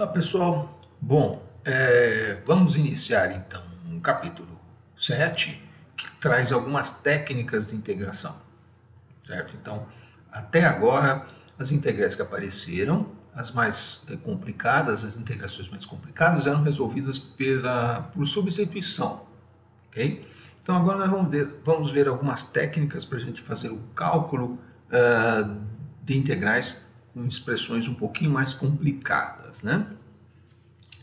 Olá pessoal, bom, vamos iniciar então um capítulo 7 que traz algumas técnicas de integração, certo? Então, até agora, as integrais que apareceram, as mais complicadas, as integrações mais complicadas eram resolvidas por substituição, ok? Então agora nós vamos ver algumas técnicas para a gente fazer o cálculo de integrais com expressões um pouquinho mais complicadas, né?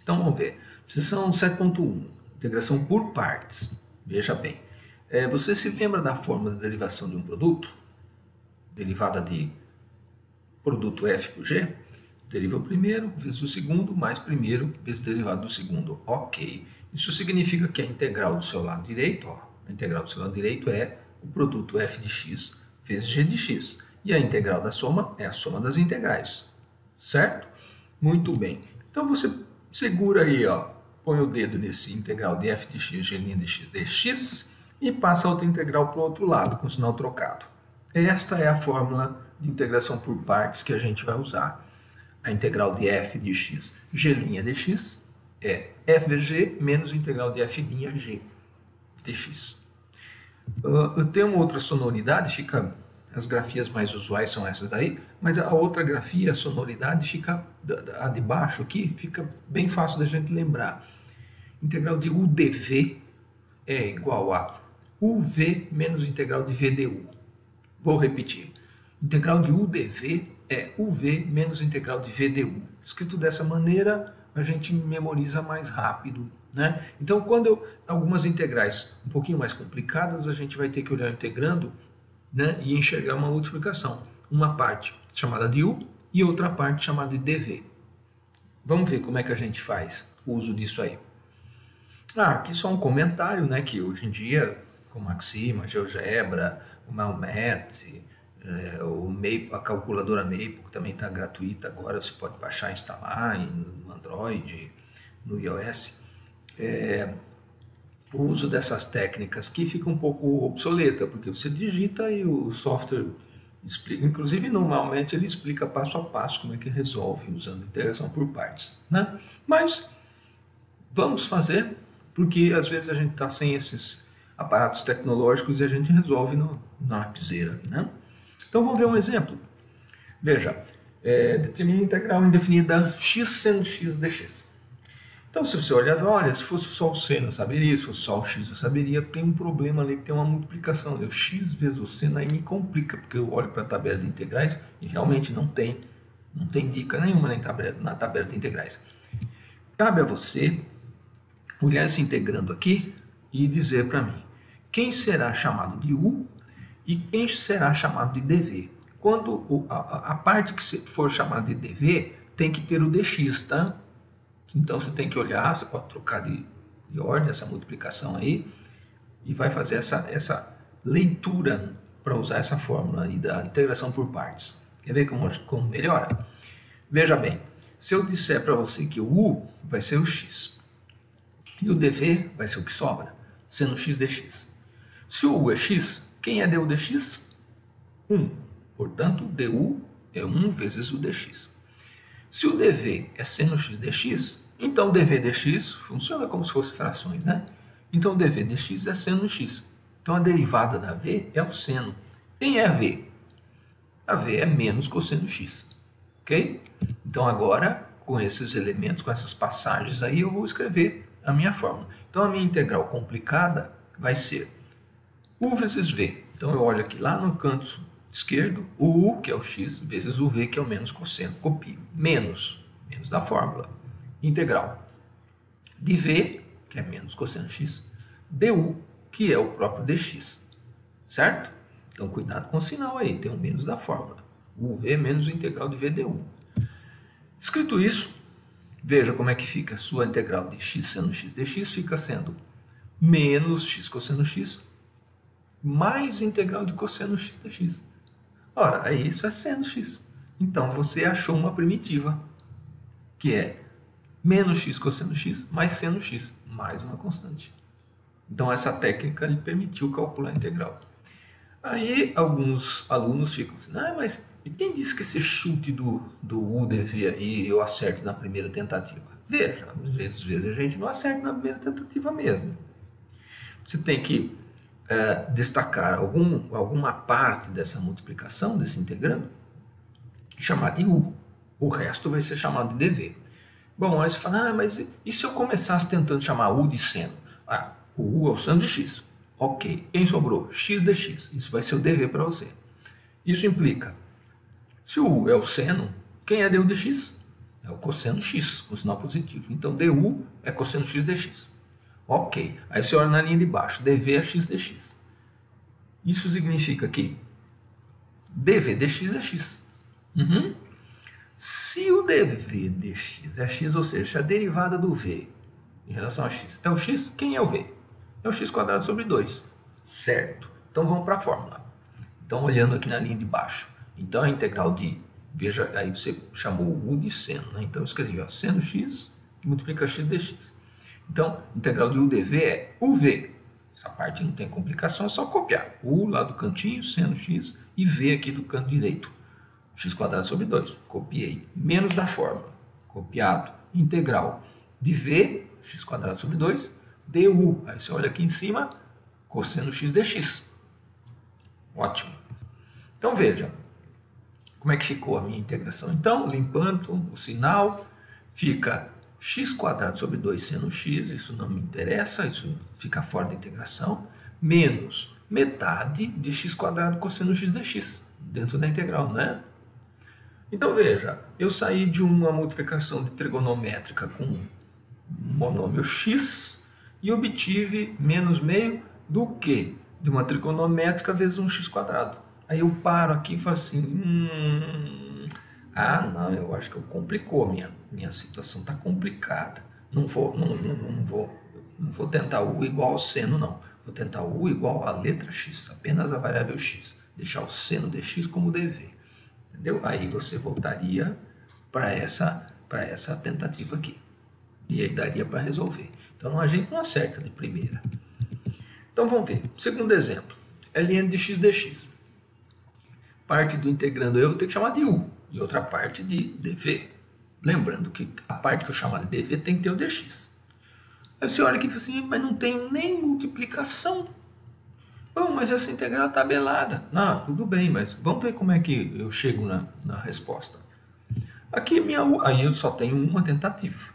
Então vamos ver. Seção 7.1, integração por partes. Veja bem, você se lembra da fórmula de derivação de um produto? Derivada de produto f por g? Deriva o primeiro vezes o segundo, mais primeiro vezes derivado do segundo. Ok. Isso significa que a integral do seu lado direito, a integral do seu lado direito é o produto f de x vezes g de x. E a integral da soma é a soma das integrais, certo? Muito bem. Então você segura aí, põe o dedo nesse integral de f de x, g' de x dx e passa a outra integral para o outro lado, com o sinal trocado. Esta é a fórmula de integração por partes que a gente vai usar. A integral de f de x, g' dx é f vezes g menos a integral de f' g dx. Eu tenho uma outra sonoridade, as grafias mais usuais são essas daí, mas a outra grafia, a sonoridade, fica a de baixo aqui, fica bem fácil da gente lembrar. Integral de u dv é igual a uv menos integral de v du. Vou repetir. Integral de u dv é uv menos integral de v du. Escrito dessa maneira, a gente memoriza mais rápido, né? Então, quando algumas integrais um pouquinho mais complicadas, a gente vai ter que olhar integrando, né, e enxergar uma multiplicação. Uma parte chamada de u e outra parte chamada de dv. Vamos ver como é que a gente faz o uso disso aí. Aqui só um comentário, né, que hoje em dia, com Maxima, GeoGebra, o Melmet, a calculadora Maple, que também está gratuita agora, você pode baixar e instalar no Android, no iOS. O uso dessas técnicas que fica um pouco obsoleta, porque você digita e o software explica, inclusive normalmente ele explica passo a passo como é que resolve usando integração por partes, né? Mas vamos fazer, porque às vezes a gente está sem esses aparatos tecnológicos e a gente resolve na lapiseira, né? Então vamos ver um exemplo. Veja, determina a integral indefinida x seno x dx. Então, se você olhar, olha, se fosse só o seno eu saberia, se fosse só o x eu saberia, tem um problema ali que tem uma multiplicação. O x vezes o seno aí me complica, porque eu olho para a tabela de integrais e realmente não tem dica nenhuma na tabela de integrais. Cabe a você olhar esse integrando aqui e dizer para mim quem será chamado de u e quem será chamado de dv. Quando a parte que for chamada de dv tem que ter o dx, tá? Então você tem que olhar, você pode trocar de ordem essa multiplicação aí e vai fazer essa leitura para usar essa fórmula aí da integração por partes. Quer ver como melhora? Veja bem, se eu disser para você que o u vai ser o x e o dv vai ser o que sobra, sendo x dx. Se o u é x, quem é du dx? 1. Portanto, du é 1 vezes o dx. Se o dv é seno x dx, então o dv dx funciona como se fosse frações, né? Então o dv dx é seno x. Então a derivada da v é o seno. Quem é a v? A v é menos cosseno x, ok? Então agora, com esses elementos, com essas passagens aí, eu vou escrever a minha fórmula. Então a minha integral complicada vai ser u vezes v. Então eu olho aqui lá no canto esquerdo, o u, que é o x, vezes o v, que é o menos cosseno. Copio. Menos da fórmula. Integral de v, que é menos cosseno x, du, que é o próprio dx. Certo? Então cuidado com o sinal aí, tem um menos da fórmula. O v menos o integral de v du. Escrito isso, veja como é que fica. Sua integral de x seno x dx fica sendo menos x cosseno x mais integral de cosseno x dx. Ora, isso é seno x. Então, você achou uma primitiva, que é menos x cosseno x mais seno x, mais uma constante. Então, essa técnica lhe permitiu calcular a integral. Aí, alguns alunos ficam assim, mas E quem disse que esse chute do U dv aí eu acerto na primeira tentativa? Veja, às vezes a gente não acerta na primeira tentativa mesmo. Você tem que destacar alguma parte dessa multiplicação, desse integrando, e chamar de U. O resto vai ser chamado de dv. Bom, aí você fala, mas e se eu começasse tentando chamar U de seno? O U é o seno de x. Ok, quem sobrou? X dx. Isso vai ser o dv para você. Isso implica, se o U é o seno, quem é du dx? É o cosseno x, com sinal positivo. Então, du é cosseno x dx. Ok, aí você olha na linha de baixo, dv é x dx. Isso significa que dv dx é x. Se o dv dx é x, ou seja, se a derivada do v em relação a x é o x, quem é o v? É o x quadrado sobre 2. Certo. Então vamos para a fórmula. Então olhando aqui na linha de baixo. Então a integral de, veja, aí você chamou o U de seno, né? Então eu escrevi ó, seno x que multiplica x dx. Então, a integral de U dv é UV. Essa parte não tem complicação, é só copiar. U lá do cantinho, seno x, e V aqui do canto direito. X quadrado sobre 2. Copiei. Menos da fórmula. Copiado. Integral de V, x quadrado sobre 2, du. Aí você olha aqui em cima, cosseno x dx. Ótimo. Então veja, como é que ficou a minha integração. Então, limpando o sinal, fica x quadrado sobre 2 seno x, isso não me interessa, isso fica fora da integração, menos metade de x quadrado cosseno x dx, dentro da integral, né? Então veja, eu saí de uma multiplicação de trigonométrica com um monômio x e obtive menos meio do que? De uma trigonométrica vezes um x quadrado. Aí eu paro aqui e falo assim, não, eu acho que complicou, minha situação está complicada. Não vou tentar U igual ao seno, não. Vou tentar U igual à letra x, apenas a variável x. Deixar o seno dx como dv. Entendeu? Aí você voltaria para essa tentativa aqui. E aí daria para resolver. Então a gente não acerta de primeira. Então vamos ver. Segundo exemplo. ln de x dx. Parte do integrando eu vou ter que chamar de U. E outra parte de dv. Lembrando que a parte que eu chamar de dv tem que ter o dx. Aí você olha aqui e fala assim, mas não tem nem multiplicação. Bom, mas essa integral é tabelada. Não, tudo bem, mas vamos ver como é que eu chego na resposta. Aqui minha U, aí eu só tenho uma tentativa.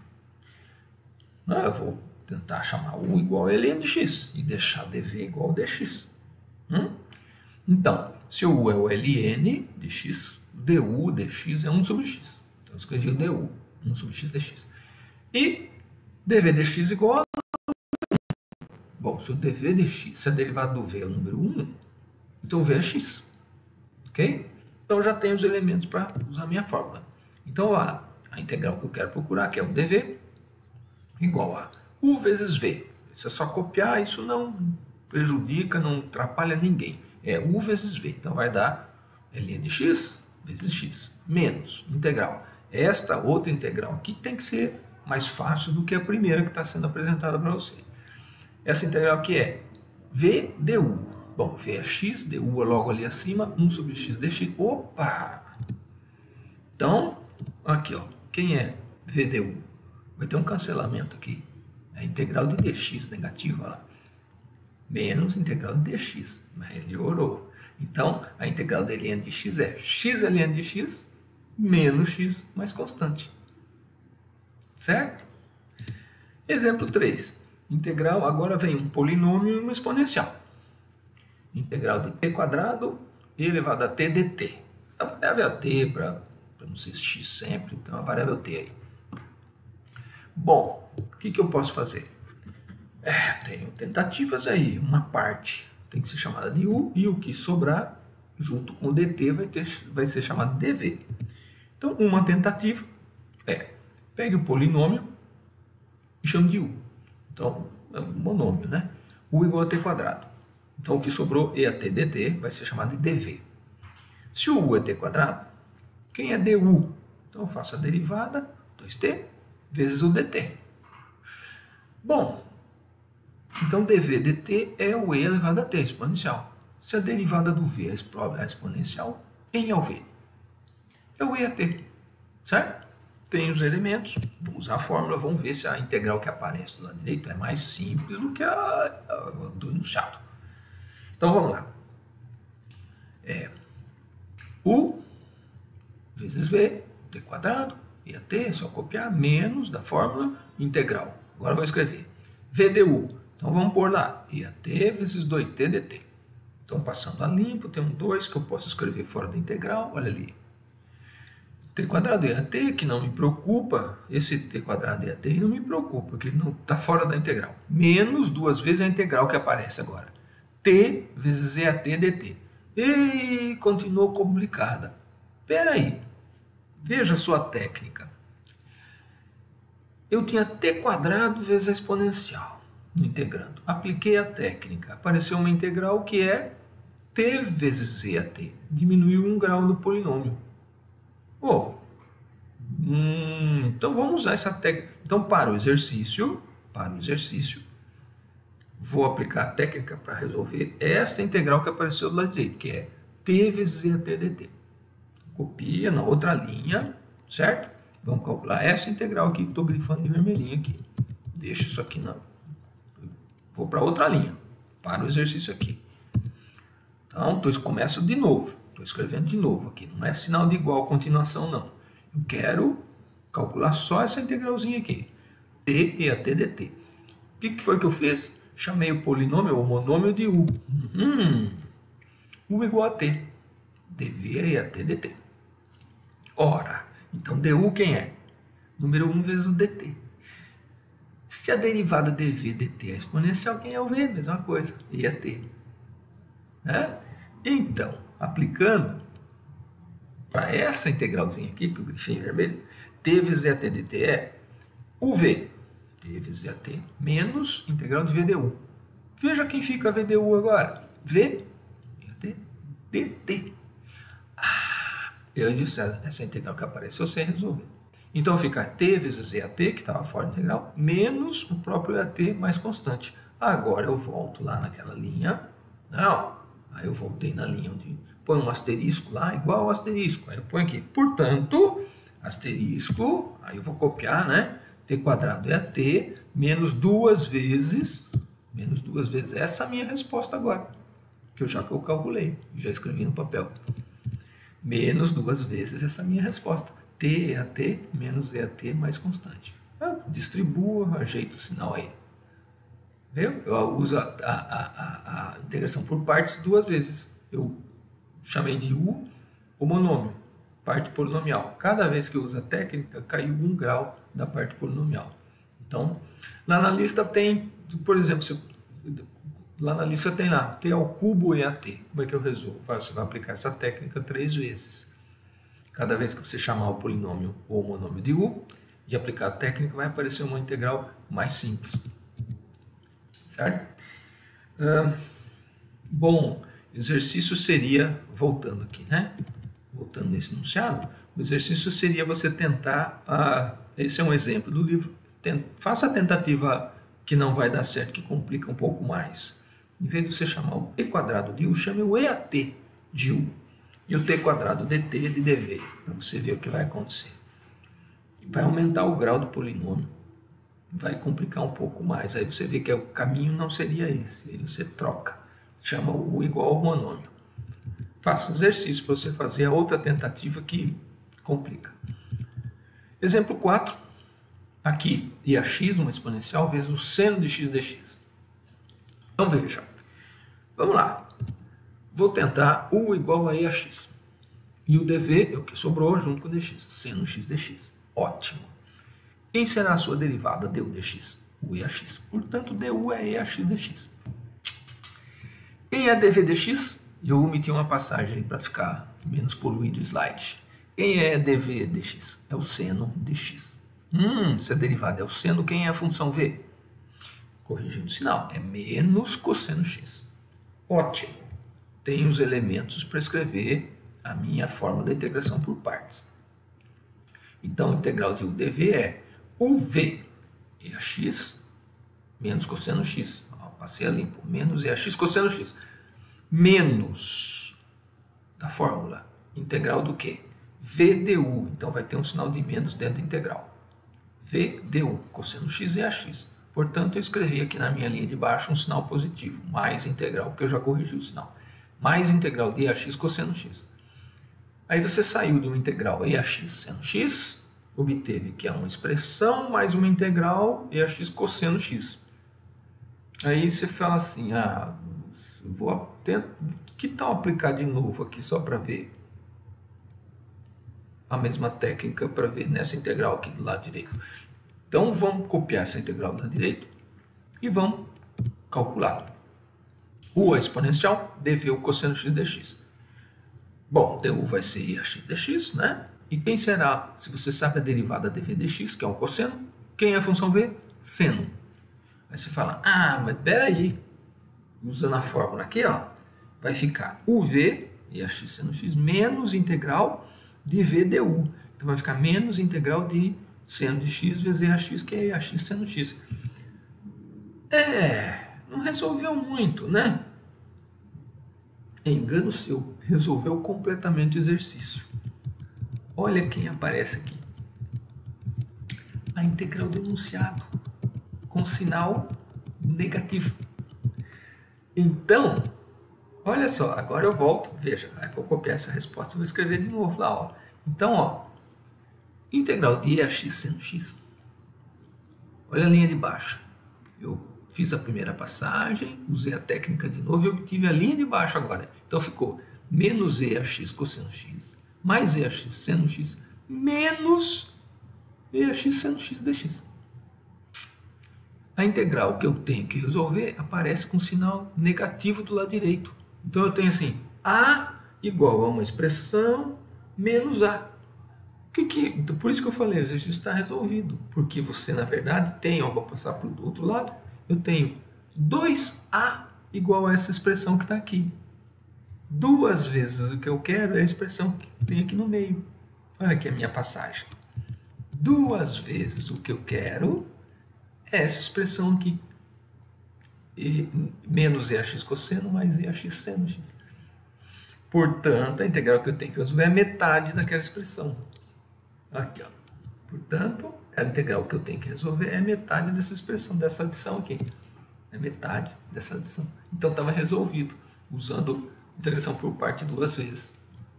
Não, eu vou tentar chamar U igual a ln de x e deixar dv igual a dx. Então, se o U é o ln de x, du dx é 1 sobre x. Então eu escrevi o du, 1 sobre x dx. E dv dx igual a... Bom, se o dv dx, se a derivada do v é o número 1, então o v é x. Ok? Então eu já tenho os elementos para usar a minha fórmula. Então, olha, a integral que eu quero procurar, que é o dv, igual a u vezes v. Se é só copiar, isso não prejudica, não atrapalha ninguém. É u vezes v. Então vai dar ln de x vezes x, menos integral. Esta outra integral aqui tem que ser mais fácil do que a primeira que está sendo apresentada para você. Essa integral aqui é v du. Bom, v é x, du é logo ali acima, 1 sobre x dx. Opa! Então, aqui, ó, quem é v du? Vai ter um cancelamento aqui. É a integral de dx negativa lá. Menos integral de dx. Melhorou. Então, a integral de ln de x é x ln de x menos x mais constante. Certo? Exemplo 3. Integral, agora vem um polinômio e uma exponencial. Integral de t quadrado elevado a t dt. A variável t, para não ser x sempre, então a variável t aí. Bom, o que eu posso fazer? Tenho tentativas aí. Uma parte tem que ser chamada de u e o que sobrar, junto com o dt, vai ser chamado de dv. Então, uma tentativa pegue o polinômio e chame de u. Então, é um monômio, né? U igual a t quadrado. Então, o que sobrou e a t dt vai ser chamado de dv. Se o u é t quadrado, quem é du? Então, eu faço a derivada, 2t, vezes o dt. Bom, então dv dt é o e elevado a t, exponencial. Se a derivada do v é a exponencial, em é o v. é o EAT, certo? Tem os elementos, vou usar a fórmula, vamos ver se a integral que aparece do lado direito é mais simples do que a do enunciado. Então vamos lá. U vezes V, t quadrado, EAT, é só copiar, menos da fórmula integral. Agora eu vou escrever V du. Então vamos pôr lá, EAT vezes 2t dt. Então passando a limpo, tem um 2 que eu posso escrever fora da integral, olha ali. T quadrado EAT, que não me preocupa, esse t quadrado EAT não me preocupa, porque não está fora da integral. Menos 2 vezes a integral que aparece agora. T vezes EAT dt. E continuou complicada. Espera aí, veja a sua técnica. Eu tinha t quadrado vezes a exponencial no integrando. Apliquei a técnica. Apareceu uma integral que é t vezes EAT. Diminuiu 1 grau do polinômio. Então vamos usar essa técnica. Então para o exercício, vou aplicar a técnica para resolver esta integral que apareceu do lado direito, que é t vezes EAT dt. Copia na outra linha, certo? Vamos calcular essa integral aqui que estou grifando de vermelhinho aqui. Deixa isso aqui não. Vou para outra linha, para o exercício aqui. Então, começo de novo. Estou escrevendo de novo aqui. Não é sinal de igual continuação, não. Eu quero calcular só essa integralzinha aqui. T EAT dt. O que foi que eu fiz? Chamei o polinômio ou monômio de U. U igual a T. dv é EAT dt. Ora, então du quem é? Número 1 vezes o dt. Se a derivada dv dt é exponencial, quem é o v? Mesma coisa, EAT. Então, aplicando para essa integralzinha aqui, que eu grifei em vermelho, t vezes EAT dt é uv, t vezes EAT, menos integral de v du. Veja quem fica v du agora. V, EAT, dt. Eu disse, essa integral que apareceu sem resolver. Então fica t vezes EAT, que estava fora da integral, menos o próprio EAT mais constante. Agora eu volto lá naquela linha. Não, aí eu voltei na linha onde põe um asterisco lá, igual ao asterisco. Aí eu ponho aqui, portanto, asterisco, aí eu vou copiar, né? T quadrado EAT, menos 2 vezes essa é a minha resposta agora. Que eu calculei, já escrevi no papel. Menos 2 vezes essa minha resposta. T EAT menos EAT mais constante. Distribuo, ajeito o sinal aí. Viu? Eu uso a integração por partes 2 vezes. Eu chamei de U o monômio, parte polinomial. Cada vez que eu uso a técnica, caiu 1 grau da parte polinomial. Então, lá na lista tem, por exemplo, lá na lista tem lá, t ao cubo EAT. Como é que eu resolvo? Você vai aplicar essa técnica 3 vezes. Cada vez que você chamar o polinômio ou o monômio de U e aplicar a técnica, vai aparecer uma integral mais simples. Certo? Bom, exercício seria, voltando aqui, né? Voltando nesse enunciado, o exercício seria você tentar, esse é um exemplo do livro, faça a tentativa que não vai dar certo, que complica um pouco mais. Em vez de você chamar o t quadrado de U, chame o EAT de U. E o t quadrado dt de dv, para você ver o que vai acontecer. Vai aumentar o grau do polinômio, vai complicar um pouco mais. Aí você vê que o caminho não seria esse, aí você troca, chama o U igual ao monômio. Faça exercício para você fazer a outra tentativa que complica. Exemplo 4, aqui, e a x, uma exponencial, vezes o seno de x dx. Então veja, vamos lá. Vou tentar U igual a E a x. E o dv é o que sobrou junto com o dx. Seno x dx. Ótimo. Quem será a sua derivada du dx? U e a x. Portanto, du é E a x dx. Quem é dv dx? Eu omiti uma passagem aí para ficar menos poluído o slide. Quem é dv dx? É o seno dx. Se a derivada é o seno, quem é a função v? Corrigindo o sinal. É menos cosseno x. Ótimo. Tenho os elementos para escrever a minha fórmula da integração por partes. Então, a integral de u dv é uv e a x menos cosseno x. Passei a limpo. Menos e a x cosseno x. Menos da fórmula integral do quê? VDU. Então vai ter um sinal de menos dentro da integral. VDU, cosseno x é AX. Portanto, eu escrevi aqui na minha linha de baixo um sinal positivo, mais integral, porque eu já corrigi o sinal. Mais integral de AX cosseno x. Aí você saiu de uma integral EAX seno x, obteve que é uma expressão mais uma integral EAX cosseno x. Aí você fala assim, que tal aplicar de novo aqui só para ver a mesma técnica para ver nessa integral aqui do lado direito. Então vamos copiar essa integral do lado direito e vamos calcular. U é exponencial, dv o cosseno x dx. Bom, du vai ser IAX dx, né? E quem será, se você sabe a derivada dv dx, que é um cosseno, quem é a função v? Seno. Aí você fala, mas peraí, usando a fórmula aqui, ó, vai ficar uv, IAX seno x, menos integral de v du. Então vai ficar menos integral de seno de x vezes IAX, que é IAX seno x. Não resolveu muito, né? Engano seu, resolveu completamente o exercício. Olha quem aparece aqui. A integral do enunciado, com sinal negativo. Então, olha só, agora eu volto, veja, vou copiar essa resposta e vou escrever de novo lá, ó. Então, ó, integral de EAX seno x. Olha a linha de baixo. Eu fiz a primeira passagem, usei a técnica de novo e obtive a linha de baixo agora. Então ficou menos EAX cosseno x, mais EAX seno x, menos EAX seno x dx. A integral que eu tenho que resolver aparece com sinal negativo do lado direito. Então eu tenho assim, A igual a uma expressão menos A. Então, por isso que eu falei, o exercício está resolvido. Porque você, na verdade, tem, vou passar para o outro lado, eu tenho 2A igual a essa expressão que está aqui. Duas vezes o que eu quero é a expressão que tem aqui no meio. Olha aqui a minha passagem. Duas vezes o que eu quero é essa expressão aqui. Menos EAX cosseno mais EAX seno x. Portanto, a integral que eu tenho que resolver é metade daquela expressão. Aqui, ó. Portanto, a integral que eu tenho que resolver é metade dessa expressão, dessa adição aqui. É metade dessa adição. Então, estava resolvido, usando integração por parte duas vezes.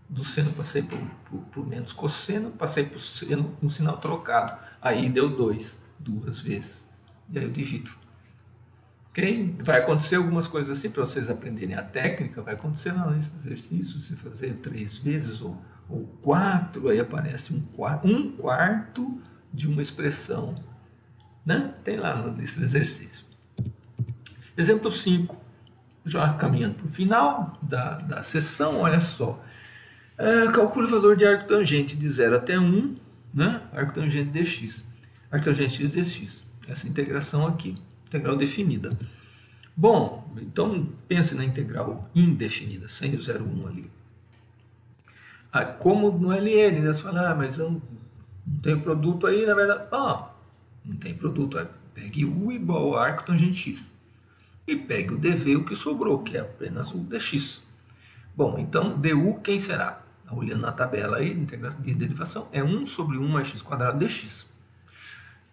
Do seno passei por menos cosseno, passei por seno com sinal trocado. Aí deu 2, duas vezes. E aí eu divido. Ok? Vai acontecer algumas coisas assim para vocês aprenderem a técnica. Vai acontecer na lista de exercícios, se fazer 3 vezes ou 4, aí aparece um quarto de uma expressão. Né? Tem lá na lista de exercícios. Exemplo 5. Já caminhando para o final da sessão, olha só. Calcule o valor de arco tangente de 0 até 1, né? Arco tangente dx. Arco tangente x dx. Essa integração aqui. Integral definida. Bom, então pense na integral indefinida, sem o 0, 1 ali. Como no LN, né? Você fala, mas eu não tenho produto aí, na verdade. Não tem produto. Pegue U igual a arco tangente x. E pegue o dv, o que sobrou, que é apenas o dx. Bom, então, du, quem será? Olhando na tabela aí, de derivação, é 1 sobre 1 mais x² dx.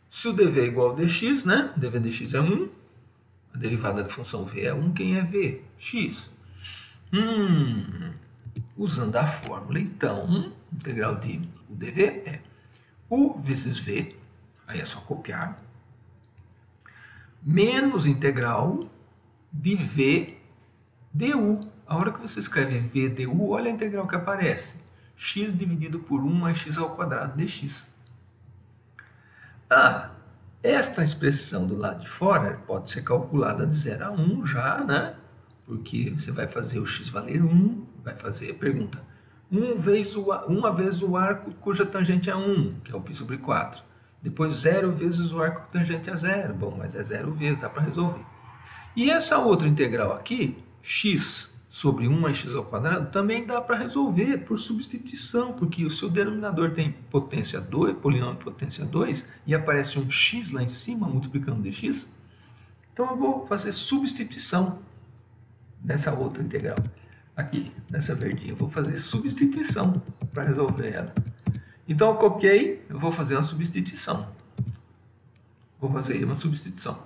Se o dv é igual a dx, né? dv dx é 1. A derivada da função v é 1. Quem é v? X. Usando a fórmula, então, integral de o dv é u vezes v, aí é só copiar, menos integral de v du. A hora que você escreve v du, olha a integral que aparece. X dividido por 1 mais x² dx. Esta expressão do lado de fora pode ser calculada de 0 a 1 já, né? Porque você vai fazer o x valer 1, vai fazer a pergunta. Uma vez o arco cuja tangente é 1, que é o π sobre 4. Depois 0 vezes o arco tangente é 0. Bom, mas é 0 vezes, dá para resolver. E essa outra integral aqui, x sobre 1 mais x², também dá para resolver por substituição, porque o seu denominador tem potência 2, polinômio de potência 2, e aparece um x lá em cima multiplicando dx. Então eu vou fazer substituição nessa outra integral. Aqui, nessa verdinha, eu vou fazer substituição para resolver ela. Então, eu copiei, eu vou fazer uma substituição. Vou fazer uma substituição.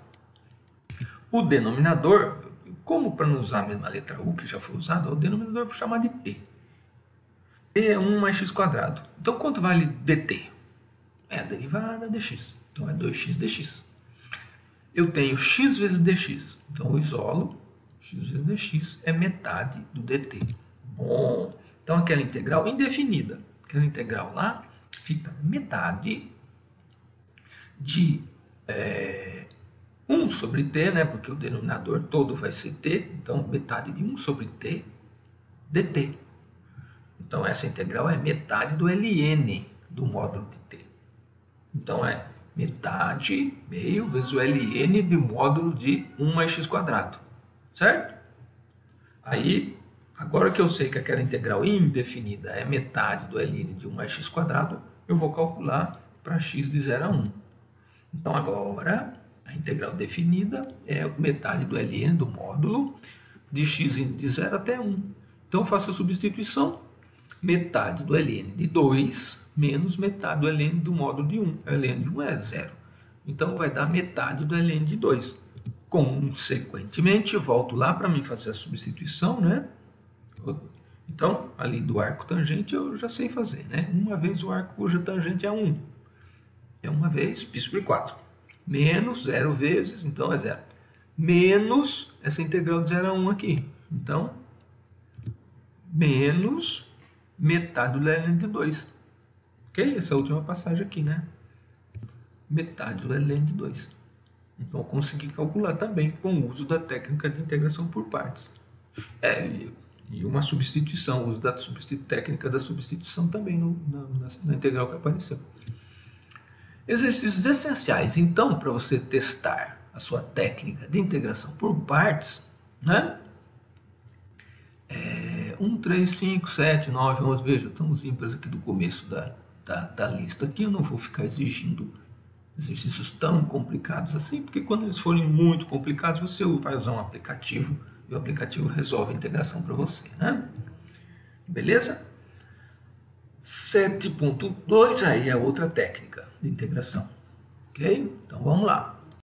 O denominador, como para não usar a mesma letra U que já foi usada, o denominador eu vou chamar de t. T é 1 mais x². Então, quanto vale dt? É a derivada dx. Então, é 2x dx. Eu tenho x vezes dx. Então, eu isolo. X vezes dx é metade do dt. Bom, então aquela integral indefinida. Aquela integral lá fica metade de 1 sobre t, né? Porque o denominador todo vai ser t. Então, metade de 1 sobre t dt. Então, essa integral é metade do ln do módulo de t. Então, é metade, meio, vezes o ln do módulo de 1 mais x². Certo? Aí, agora que eu sei que aquela integral indefinida é metade do ln de 1 mais x², eu vou calcular para x de 0 a 1. Então, agora, a integral definida é metade do ln do módulo de x de 0 até 1. Então, eu faço a substituição. Metade do ln de 2 menos metade do ln do módulo de 1. O ln de 1 é 0. Então, vai dar metade do ln de 2. Consequentemente, volto lá para mim fazer a substituição, né? Então, ali do arco tangente eu já sei fazer, né? Uma vez o arco cuja tangente é 1. É uma vez, π sobre 4. Menos 0 vezes, então é 0. Menos essa integral de 0 a 1 aqui. Então, menos metade do ln de 2. Ok? Essa última passagem aqui, né? Metade do ln de 2. Então, eu consegui calcular também com o uso da técnica de integração por partes. E uma substituição, o uso da técnica da substituição também na integral que apareceu. Exercícios essenciais. Então, para você testar a sua técnica de integração por partes, né? 1, 3, 5, 7, 9, 11, veja, estão os ímpares aqui do começo da lista aqui. Eu não vou ficar exigindo exercícios tão complicados assim, porque quando eles forem muito complicados, você vai usar um aplicativo e o aplicativo resolve a integração para você, né? Beleza? 7.2 aí é outra técnica de integração, ok? Então vamos lá.